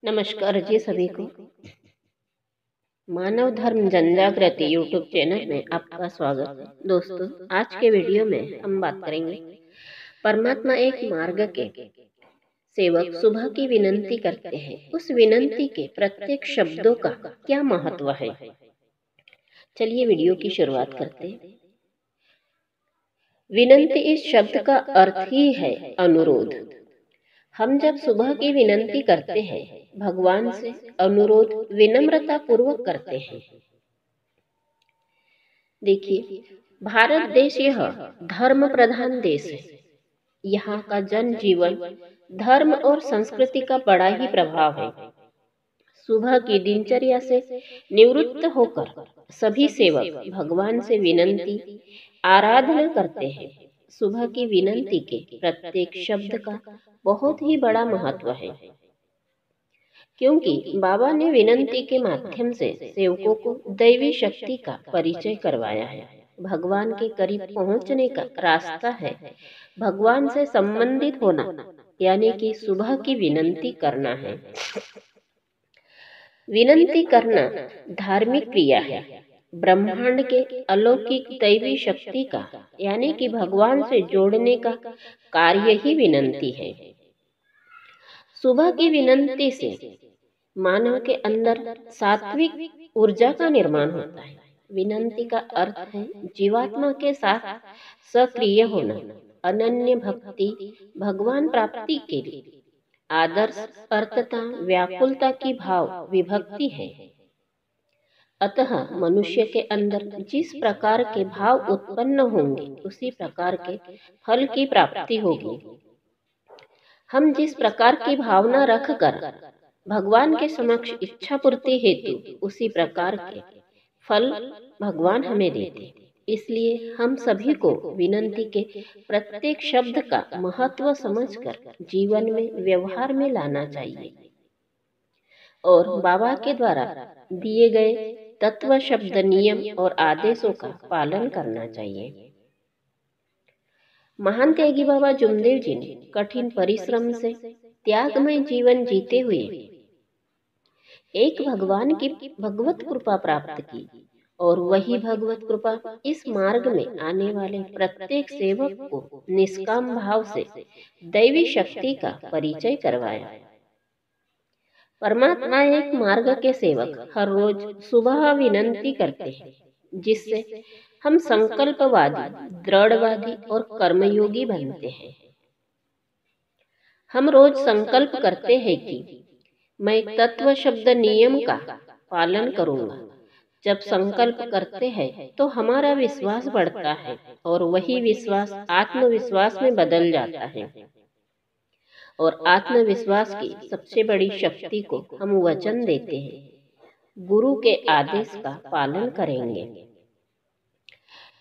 नमस्कार जी सभी को। मानव धर्म जनजागृति यूट्यूब चैनल में आपका स्वागत है। दोस्तों, आज के वीडियो में हम बात करेंगे परमात्मा एक मार्ग के सेवक सुबह की विनंती करते हैं, उस विनंती के प्रत्येक शब्दों का क्या महत्व है। चलिए वीडियो की शुरुआत करते हैं। विनंती इस शब्द का अर्थ ही है अनुरोध। हम जब सुबह की विनंती करते हैं, भगवान से अनुरोध विनम्रता पूर्वक करते हैं। देखिए, भारत देश यह धर्म प्रधान देश है। यहाँ का जन जीवन धर्म और संस्कृति का बड़ा ही प्रभाव है। सुबह की दिनचर्या से निवृत्त होकर सभी सेवक भगवान से विनंती आराधना करते हैं। सुबह की विनंती के प्रत्येक शब्द का बहुत ही बड़ा महत्व है, क्योंकि बाबा ने विनंती के माध्यम से सेवकों को दैवी शक्ति का परिचय करवाया है। भगवान के करीब पहुंचने का रास्ता है भगवान से संबंधित होना, यानी कि सुबह की विनंती करना है। विनंती करना धार्मिक क्रिया है। ब्रह्मांड के अलौकिक दैवी शक्ति का, यानी कि भगवान से जोड़ने का कार्य ही विनंती है। सुबह की विनंती से मानव के अंदर सात्विक ऊर्जा का निर्माण होता है। विनंती का अर्थ है जीवात्मा के साथ सक्रिय होना, अनन्य भक्ति, भगवान प्राप्ति के लिए आदर्श अर्थता, व्याकुलता की भाव विभक्ति है। अतः मनुष्य के अंदर जिस प्रकार के भाव उत्पन्न होंगे, उसी प्रकार के फल की प्राप्ति होगी। हम जिस प्रकार की भावना रखकर भगवान के समक्ष इच्छा पूर्ति हेतु उसी प्रकार के फल भगवान हमें देते। इसलिए हम सभी को विनंती के प्रत्येक शब्द का महत्व समझकर जीवन में व्यवहार में लाना चाहिए और बाबा के द्वारा दिए गए तत्व, शब्द, नियम और आदेशों का पालन करना चाहिए। महान त्यागी बाबा जुमदेव जी ने कठिन परिश्रम से त्यागमय जीवन जीते हुए एक भगवान की भगवत कृपा प्राप्त की, और वही भगवत कृपा इस मार्ग में आने वाले प्रत्येक सेवक को निष्काम भाव से दैवी शक्ति का परिचय करवाया। परमात्मा एक मार्ग के सेवक हर रोज सुबह विनंती करते हैं, जिससे हम संकल्पवादी, दृढ़वादी और कर्मयोगी बनते हैं। हम रोज संकल्प करते हैं कि मैं तत्व, शब्द, नियम का पालन करूंगा। जब संकल्प करते हैं तो हमारा विश्वास बढ़ता है और वही विश्वास आत्मविश्वास में बदल जाता है, और आत्मविश्वास की सबसे बड़ी शक्ति को हम वचन देते हैं गुरु के आदेश का पालन करेंगे।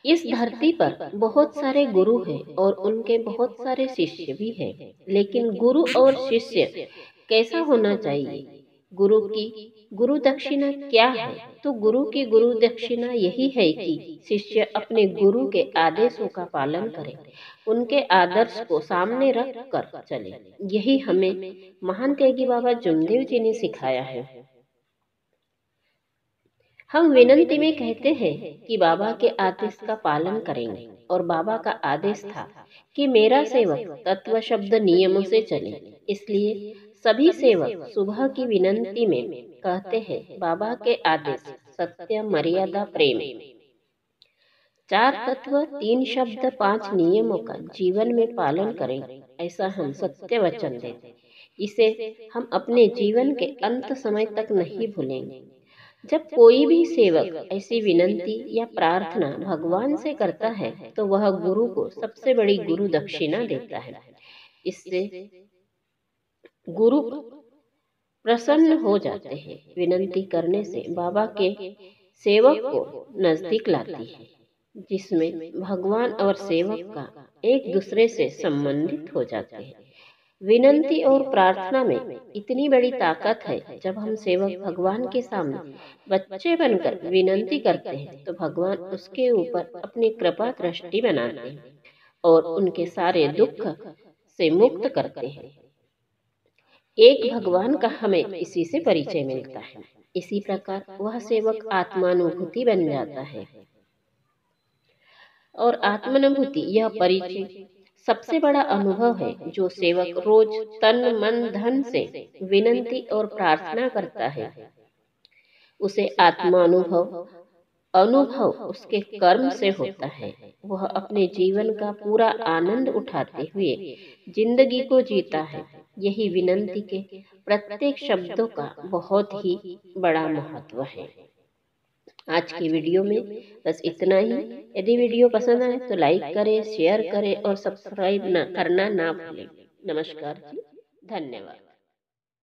इस धरती पर बहुत सारे गुरु हैं और उनके बहुत सारे शिष्य भी हैं, लेकिन गुरु और शिष्य कैसा होना चाहिए? गुरु की गुरु दक्षिणा क्या है? तो गुरु की गुरु दक्षिणा यही है कि शिष्य अपने गुरु के आदेशों का पालन करे, उनके आदर्श को सामने रख कर चले। यही हमें महान त्यागी बाबा जुमदेव जी ने सिखाया है। हम विनंती में कहते हैं कि बाबा के आदेश का पालन करेंगे, और बाबा का आदेश था कि मेरा सेवक तत्व, शब्द, नियमों से चले। इसलिए सभी सेवक सुबह की विनंती में कहते हैं बाबा के आदेश सत्य, मर्यादा, प्रेम, 4 तत्व, 3 शब्द, 5 नियमों का जीवन में पालन करें, ऐसा हम सत्य वचन देते। इसे हम अपने जीवन के अंत समय तक नहीं भूलेंगे। जब कोई भी सेवक ऐसी विनंती या प्रार्थना भगवान से करता है तो वह गुरु को सबसे बड़ी गुरु दक्षिणा देता है। इससे गुरु प्रसन्न हो जाते हैं। विनंती करने से बाबा के सेवक को नजदीक लाती है, जिसमें भगवान और सेवक का एक दूसरे से संबंधित हो जाते हैं। विनंती और प्रार्थना में इतनी बड़ी ताकत है। जब हम सेवक भगवान के सामने बच्चे बनकर विनंती करते हैं तो भगवान उसके ऊपर अपनी कृपा दृष्टि बनाते हैं और उनके सारे दुख से मुक्त करते हैं। एक भगवान का हमें इसी से परिचय मिलता है। इसी प्रकार वह सेवक आत्मानुभूति बन जाता है। और आत्मानुभूति यह परिचय सबसे बड़ा अनुभव है जो सेवक रोज तन मन धन से विनती और प्रार्थना करता है। उसे आत्मानुभव अनुभव उसके कर्म से होता है। वह अपने जीवन का पूरा आनंद उठाते हुए जिंदगी को जीता है। यही विनती के प्रत्येक शब्दों का बहुत ही बड़ा महत्व है। आज की वीडियो में बस इतना ही। यदि वीडियो पसंद आए तो लाइक करें, शेयर करें और सब्सक्राइब करना ना भूलें। नमस्कार जी, धन्यवाद।